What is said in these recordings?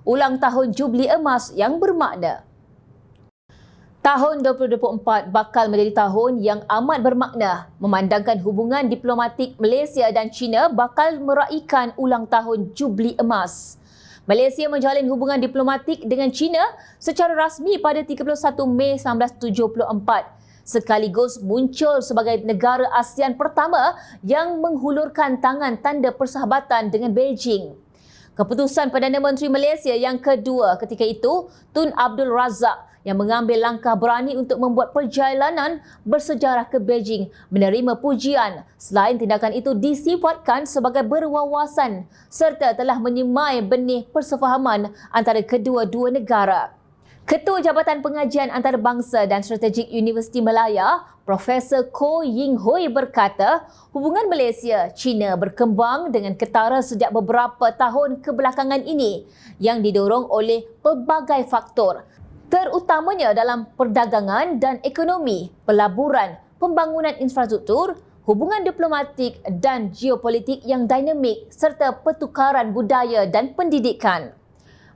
ulang tahun Jubli Emas yang bermakna. Tahun 2024 bakal menjadi tahun yang amat bermakna memandangkan hubungan diplomatik Malaysia dan China bakal meraikan ulang tahun Jubli Emas. Malaysia menjalin hubungan diplomatik dengan China secara rasmi pada 31 Mei 1974, sekaligus muncul sebagai negara ASEAN pertama yang menghulurkan tangan tanda persahabatan dengan Beijing. Keputusan Perdana Menteri Malaysia yang kedua ketika itu, Tun Abdul Razak, yang mengambil langkah berani untuk membuat perjalanan bersejarah ke Beijing menerima pujian selain tindakan itu disifatkan sebagai berwawasan serta telah menyemai benih persefahaman antara kedua-dua negara. Ketua Jabatan Pengajian Antarabangsa dan Strategik Universiti Malaya, Profesor Koh Ying Hui berkata, hubungan Malaysia-China berkembang dengan ketara sejak beberapa tahun kebelakangan ini yang didorong oleh pelbagai faktor, terutamanya dalam perdagangan dan ekonomi, pelaburan, pembangunan infrastruktur, hubungan diplomatik dan geopolitik yang dinamik serta pertukaran budaya dan pendidikan.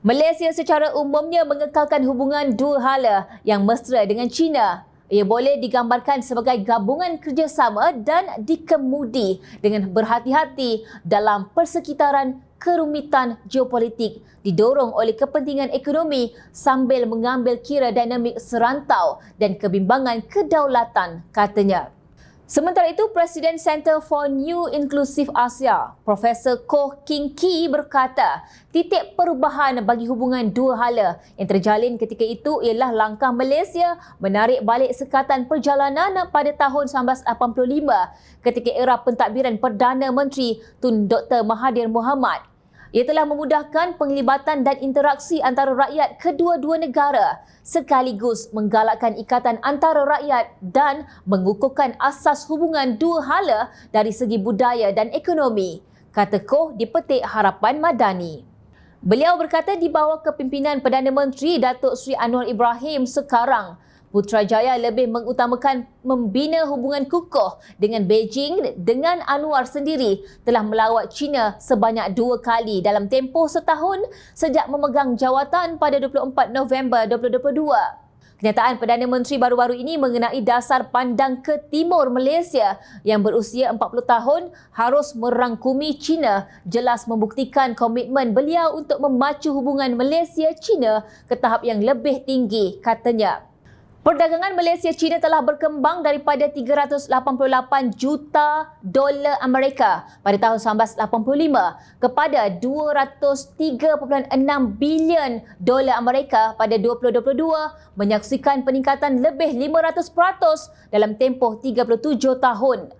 Malaysia secara umumnya mengekalkan hubungan dua hala yang mesra dengan China. Ia boleh digambarkan sebagai gabungan kerjasama dan dikemudi dengan berhati-hati dalam persekitaran kerumitan geopolitik didorong oleh kepentingan ekonomi sambil mengambil kira dinamik serantau dan kebimbangan kedaulatan, katanya. Sementara itu, Presiden Center for New Inclusive Asia, Profesor Koh King Kee berkata, titik perubahan bagi hubungan dua hala yang terjalin ketika itu ialah langkah Malaysia menarik balik sekatan perjalanan pada tahun 1985 ketika era pentadbiran Perdana Menteri Tun Dr. Mahathir Mohamad. Ia telah memudahkan penglibatan dan interaksi antara rakyat kedua-dua negara sekaligus menggalakkan ikatan antara rakyat dan mengukuhkan asas hubungan dua hala dari segi budaya dan ekonomi, kata Koh di petik Harapan Madani. Beliau berkata di bawah kepimpinan Perdana Menteri Datuk Seri Anwar Ibrahim sekarang, Putrajaya lebih mengutamakan membina hubungan kukuh dengan Beijing dengan Anwar sendiri telah melawat China sebanyak 2 kali dalam tempoh setahun sejak memegang jawatan pada 24 November 2022. Kenyataan Perdana Menteri baru-baru ini mengenai dasar pandang ke timur Malaysia yang berusia 40 tahun harus merangkumi China jelas membuktikan komitmen beliau untuk memacu hubungan Malaysia-China ke tahap yang lebih tinggi, katanya. Perdagangan Malaysia-China telah berkembang daripada 388 juta dolar Amerika pada tahun 1985 kepada 203.6 bilion dolar Amerika pada 2022, menyaksikan peningkatan lebih 500% dalam tempoh 37 tahun.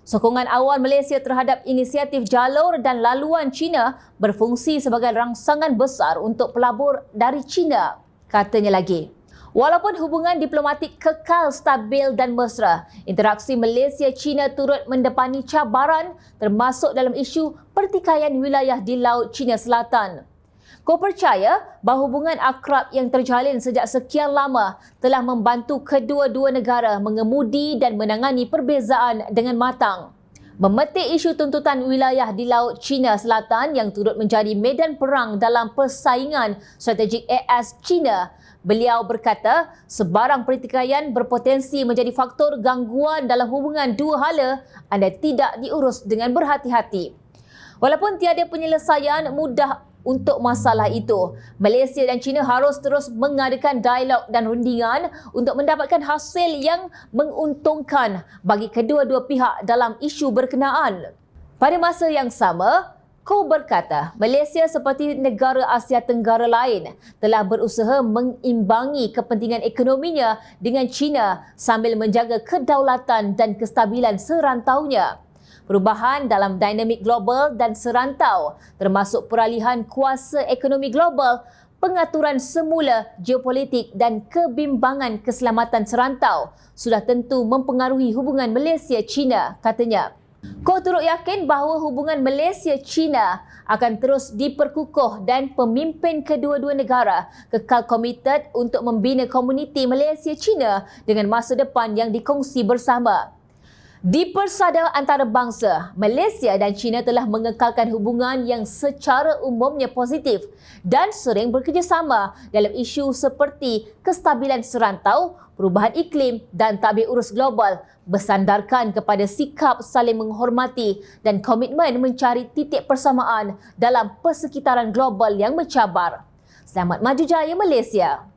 Sokongan awal Malaysia terhadap inisiatif jalur dan laluan China berfungsi sebagai rangsangan besar untuk pelabur dari China, katanya lagi. Walaupun hubungan diplomatik kekal stabil dan mesra, interaksi Malaysia-China turut mendepani cabaran termasuk dalam isu pertikaian wilayah di Laut China Selatan. Koh percaya bahawa hubungan akrab yang terjalin sejak sekian lama telah membantu kedua-dua negara mengemudi dan menangani perbezaan dengan matang. Memetik isu tuntutan wilayah di Laut China Selatan yang turut menjadi medan perang dalam persaingan strategik AS-China, beliau berkata sebarang pertikaian berpotensi menjadi faktor gangguan dalam hubungan dua hala anda tidak diurus dengan berhati-hati. Walaupun tiada penyelesaian mudah untuk masalah itu, Malaysia dan China harus terus mengadakan dialog dan rundingan untuk mendapatkan hasil yang menguntungkan bagi kedua-dua pihak dalam isu berkenaan. Pada masa yang sama, Koh berkata, Malaysia seperti negara Asia Tenggara lain telah berusaha mengimbangi kepentingan ekonominya dengan China sambil menjaga kedaulatan dan kestabilan serantaunya. Perubahan dalam dinamik global dan serantau termasuk peralihan kuasa ekonomi global, pengaturan semula geopolitik dan kebimbangan keselamatan serantau sudah tentu mempengaruhi hubungan Malaysia-China, katanya. Koh turut yakin bahawa hubungan Malaysia-China akan terus diperkukuh dan pemimpin kedua-dua negara kekal komited untuk membina komuniti Malaysia-China dengan masa depan yang dikongsi bersama. Di persada antarabangsa, Malaysia dan China telah mengekalkan hubungan yang secara umumnya positif dan sering bekerjasama dalam isu seperti kestabilan serantau, perubahan iklim dan tadbir urus global bersandarkan kepada sikap saling menghormati dan komitmen mencari titik persamaan dalam persekitaran global yang mencabar. Selamat maju jaya Malaysia!